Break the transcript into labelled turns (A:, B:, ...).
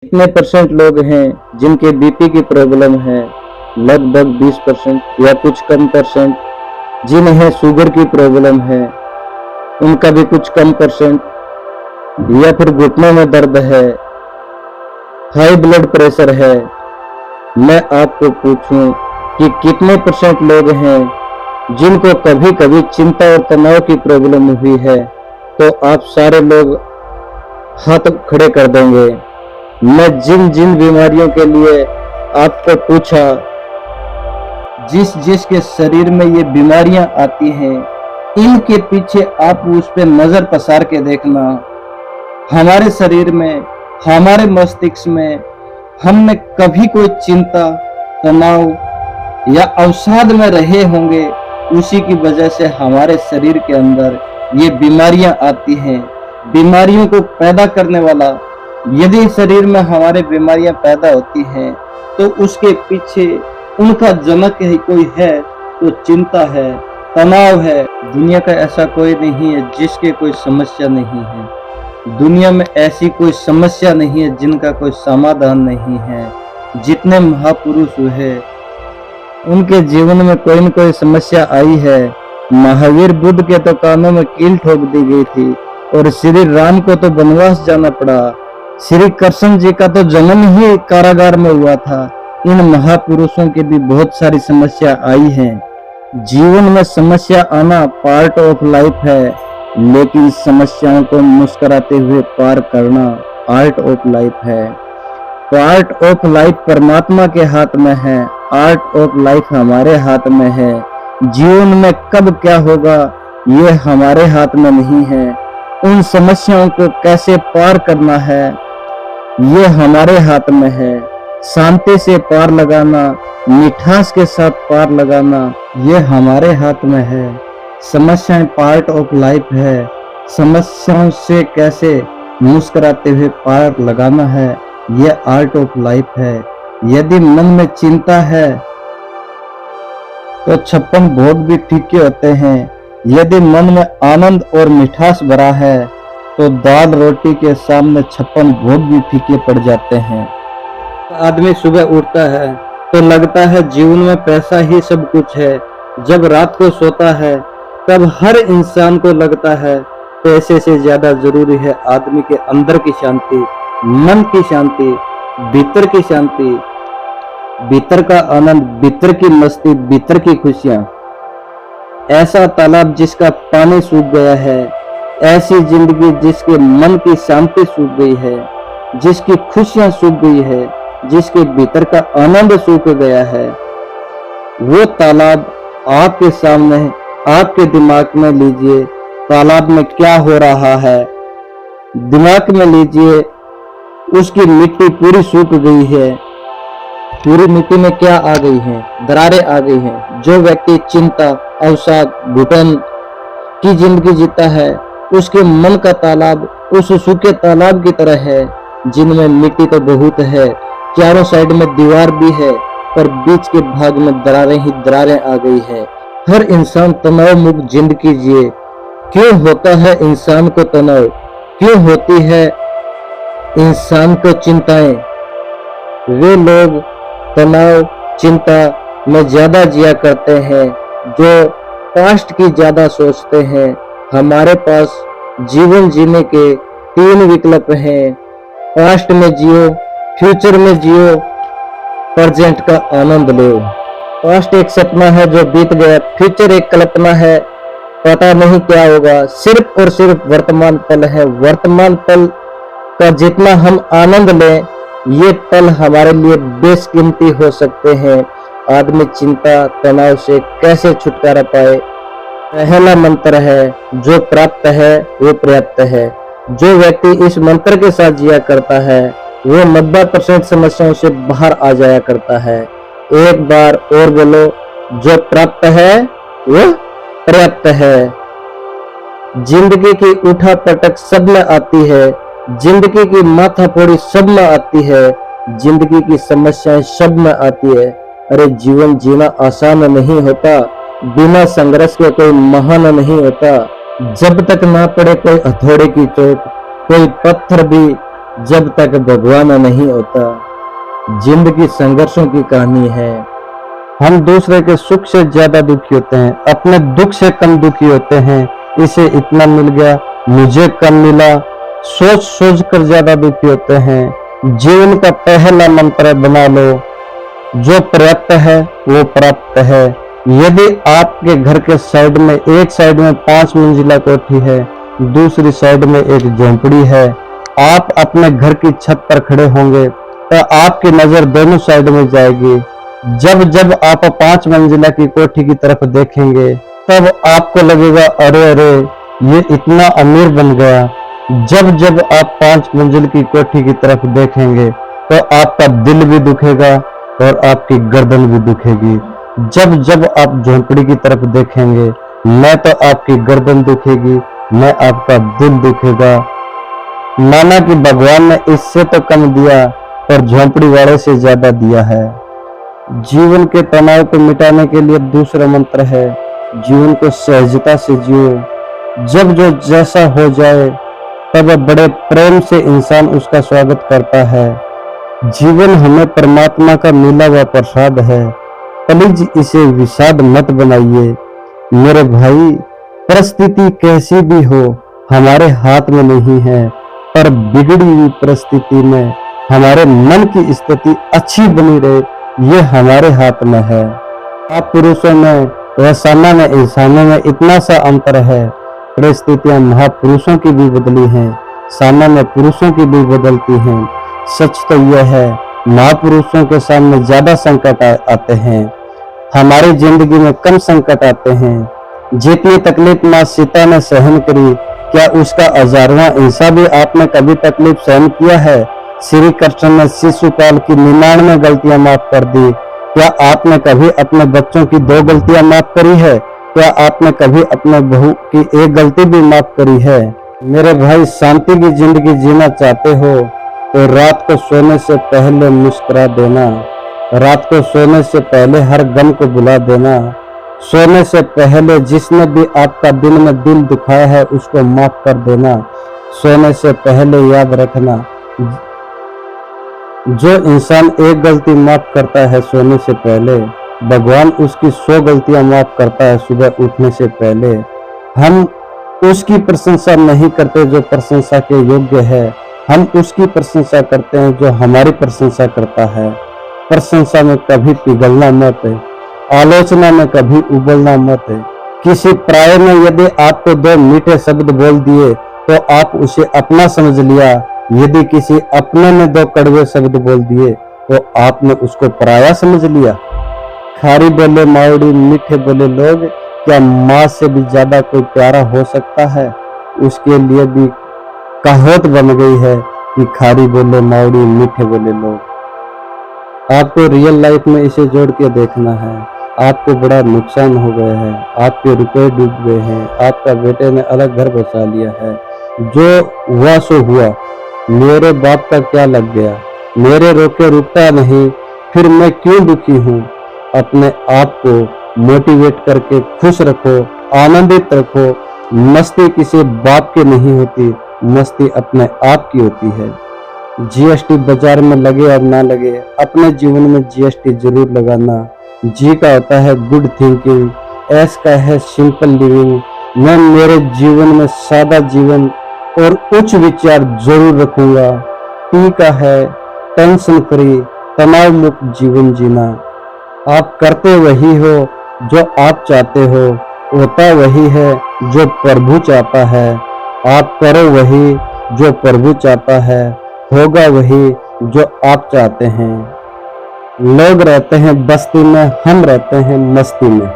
A: कितने परसेंट लोग हैं जिनके बीपी की प्रॉब्लम है? लगभग 20% या कुछ कम परसेंट। जिन्हें शुगर की प्रॉब्लम है उनका भी कुछ कम परसेंट। या फिर घुटनों में दर्द है, हाई ब्लड प्रेशर है। मैं आपको पूछूं कि कितने परसेंट लोग हैं जिनको कभी कभी चिंता और तनाव की प्रॉब्लम हुई है? तो आप सारे लोग हाथ खड़े कर देंगे। मैं जिन जिन बीमारियों के लिए आपको पूछा, जिस जिस के शरीर में ये बीमारियां आती हैं, इनके पीछे आप उस पे नजर पसार के देखना। हमारे शरीर में, हमारे मस्तिष्क में हमने कभी कोई चिंता, तनाव या अवसाद में रहे होंगे, उसी की वजह से हमारे शरीर के अंदर ये बीमारियां आती हैं। बीमारियों को पैदा करने वाला, यदि शरीर में हमारे बीमारियां पैदा होती हैं तो उसके पीछे उनका जनक ही कोई है, तो चिंता है, तनाव है। दुनिया का ऐसा कोई नहीं है जिसके कोई समस्या नहीं है। दुनिया में ऐसी कोई समस्या नहीं है जिनका कोई समाधान नहीं है। जितने महापुरुष हुए उनके जीवन में कोई न कोई समस्या आई है। महावीर बुद्ध के तो कानों में कील ठोक दी गई थी और श्री राम को तो वनवास जाना पड़ा। श्री कृष्ण जी का तो जन्म ही कारागार में हुआ था। इन महापुरुषों की भी बहुत सारी समस्या आई है। जीवन में समस्या आना पार्ट ऑफ लाइफ है, लेकिन समस्याओं को मुस्कुराते हुए पार करना आर्ट ऑफ लाइफ है। पार्ट ऑफ लाइफ परमात्मा के हाथ में है, आर्ट ऑफ लाइफ हमारे हाथ में है। जीवन में कब क्या होगा ये हमारे हाथ में नहीं है। उन समस्याओं को कैसे पार करना है ये हमारे हाथ में है। शांति से पार लगाना, मिठास के साथ पार लगाना, ये हमारे हाथ में है। समस्याएं पार्ट ऑफ लाइफ है। समस्याओं से कैसे मुस्कुराते हुए पार लगाना है, ये आर्ट ऑफ लाइफ है। यदि मन में चिंता है तो 56 भोग भी फीके होते हैं। यदि मन में आनंद और मिठास भरा है तो दाल रोटी के सामने 56 भोग भी फीके पड़ जाते हैं। आदमी सुबह उठता है तो लगता है जीवन में पैसा ही सब कुछ है। जब रात को सोता है तब हर इंसान को लगता है पैसे से ज्यादा जरूरी है आदमी के अंदर की शांति, मन की शांति, भीतर की शांति, भीतर का आनंद, भीतर की मस्ती, भीतर की खुशियां। ऐसा तालाब जिसका पानी सूख गया है, ऐसी जिंदगी जिसके मन की शांति सूख गई है, जिसकी खुशियां सूख गई है, जिसके भीतर का आनंद सूख गया है, वो तालाब आपके सामने है। आपके दिमाग में लीजिए तालाब में क्या हो रहा है। दिमाग में लीजिए उसकी मिट्टी पूरी सूख गई है। पूरी मिट्टी में क्या आ गई है? दरारें आ गई हैं। जो व्यक्ति चिंता, अवसाद, घुटन की जिंदगी जीता है, उसके मन का तालाब उस सूखे तालाब की तरह है, जिनमें मिट्टी तो बहुत है, चारों साइड में दीवार भी है, पर बीच के भाग में दरारें ही दरारें आ गई है। हर इंसान तनाव मुक्त जिंदगी जिए। क्यों होता है इंसान को तनाव? क्यों होती है इंसान को चिंताएं? वे लोग तनाव, चिंता में ज्यादा जिया करते हैं, जो पास्ट की ज्यादा सोचते हैं। हमारे पास जीवन जीने के 3 विकल्प हैं। पास्ट में जियो, फ्यूचर में जियो, प्रेजेंट का आनंद लो। पास्ट एक सपना है जो बीत गया, फ्यूचर एक कल्पना है, पता नहीं क्या होगा। सिर्फ और सिर्फ वर्तमान पल है। वर्तमान पल का जितना हम आनंद लें, ये पल हमारे लिए बेशकीमती हो सकते हैं। आदमी चिंता, तनाव से कैसे छुटकारा पाए? पहला मंत्र है, जो प्राप्त है वो पर्याप्त है। जो व्यक्ति इस मंत्र के साथ जिया करता है वो 90% समस्याओं से बाहर आ जाया करता है। एक बार और बोलो, जो प्राप्त है वो पर्याप्त है। जिंदगी की उठा पटक सब में आती है, जिंदगी की माथाफोड़ी सब में आती है, जिंदगी की समस्याएं सब में आती है। अरे जीवन जीना आसान नहीं होता, बिना संघर्ष के कोई महान नहीं होता। जब तक ना पड़े कोई हथौड़े की चोट, कोई पत्थर भी जब तक भगवान नहीं होता। जिंदगी संघर्षों की कहानी है। हम दूसरे के सुख से ज्यादा दुखी होते हैं, अपने दुख से कम दुखी होते हैं। इसे इतना मिल गया, मुझे कम मिला, सोच सोच कर ज्यादा दुखी होते हैं। जीवन का पहला मंत्र बना लो, जो पर्याप्त है वो प्राप्त है। यदि आपके घर के साइड में, एक साइड में 5 मंजिला कोठी है, दूसरी साइड में एक झोंपड़ी है, आप अपने घर की छत पर खड़े होंगे तो आपकी नजर दोनों साइड में जाएगी। जब जब आप 5 मंजिला की कोठी की तरफ देखेंगे तब आपको लगेगा अरे अरे ये इतना अमीर बन गया। जब जब आप 5 मंजिल की कोठी की तरफ देखेंगे तो आपका दिल भी दुखेगा और आपकी गर्दन भी दुखेगी। जब जब आप झोंपड़ी की तरफ देखेंगे न तो आपकी गर्दन दुखेगी न आपका दिल दुखेगा। माना कि भगवान ने इससे तो कम दिया पर झोंपड़ी वाले से ज्यादा दिया है। जीवन के तनाव को मिटाने के लिए दूसरा मंत्र है, जीवन को सहजता से जियो। जब जो जैसा हो जाए तब बड़े प्रेम से इंसान उसका स्वागत करता है। जीवन हमें परमात्मा का मिला हुआ प्रसाद है, प्लीज इसे विषाद मत बनाइए। मेरे भाई, परिस्थिति कैसी भी हो हमारे हाथ में नहीं है, पर बिगड़ी हुई परिस्थिति में हमारे मन की स्थिति अच्छी बनी रहे ये हमारे हाथ में है। आप पुरुषों में व सामान्य इंसानों में इतना सा अंतर है। परिस्थितियां महापुरुषों की भी बदली हैं, सामान्य पुरुषों की भी बदलती हैं। सच तो यह है, महापुरुषों के सामने ज्यादा संकट आते हैं, हमारी जिंदगी में कम संकट आते हैं। जितनी तकलीफ माँ सीता ने सहन करी, क्या उसका 1000वां हिस्सा भी आपने कभी तकलीफ सहन किया है? श्री कृष्ण ने शिशुपाल की 99 गलतियां माफ कर दी। क्या आपने कभी अपने बच्चों की 2 गलतियां माफ करी है? क्या आपने कभी अपने बहू की 1 गलती भी माफ करी है? मेरे भाई, शांति की जिंदगी जीना चाहते हो तो रात को सोने से पहले मुस्कुरा देना, रात को सोने से पहले हर गम को भुला देना, सोने से पहले जिसने भी आपका दिन में दिल दुखाया है उसको माफ कर देना। सोने से पहले याद रखना, जो इंसान 1 गलती माफ करता है सोने से पहले, भगवान उसकी 100 गलतियां माफ करता है सुबह उठने से पहले। हम उसकी प्रशंसा नहीं करते जो प्रशंसा के योग्य है, हम उसकी प्रशंसा करते हैं जो हमारी प्रशंसा करता है। प्रशंसा में कभी पिघलना मत, आलोचना में कभी उबलना मत। किसी प्राय ने यदि आपको 2 मीठे शब्द बोल दिए तो आप उसे अपना समझ लिया, यदि किसी अपने ने 2 कड़वे शब्द बोल दिए तो आपने उसको पराया समझ लिया। खारी बोले मावड़ी, मीठे बोले लोग, क्या माँ से भी ज्यादा कोई प्यारा हो सकता है? उसके लिए भी कहावत बन गई है कि खारी बोले मावड़ी, मीठे बोले लोग। आपको रियल लाइफ में इसे जोड़ के देखना है। आपको बड़ा नुकसान हो गया है, आपके रुपए डूब गए हैं, आपका बेटे ने अलग घर बसा लिया है, जो हुआ सो हुआ, मेरे बाप का क्या लग गया, मेरे रोके रुकता नहीं, फिर मैं क्यों दुखी हूँ। अपने आप को मोटिवेट करके खुश रखो, आनंदित रखो। मस्ती किसी बाप की नहीं होती, मस्ती अपने आप की होती है। जीएसटी बाजार में लगे और ना लगे, अपने जीवन में जीएसटी जरूर लगाना। जी का होता है गुड थिंकिंग, एस का है सिंपल लिविंग। मैं मेरे जीवन में सादा जीवन और उच्च विचार जरूर रखूंगा। टी का है टेंशन फ्री, तनाव मुक्त जीवन जीना। आप करते वही हो जो आप चाहते हो, होता वही है जो प्रभु चाहता है। आप करो वही जो प्रभु चाहता है, होगा वही जो आप चाहते हैं। लोग रहते हैं बस्ती में, हम रहते हैं मस्ती में।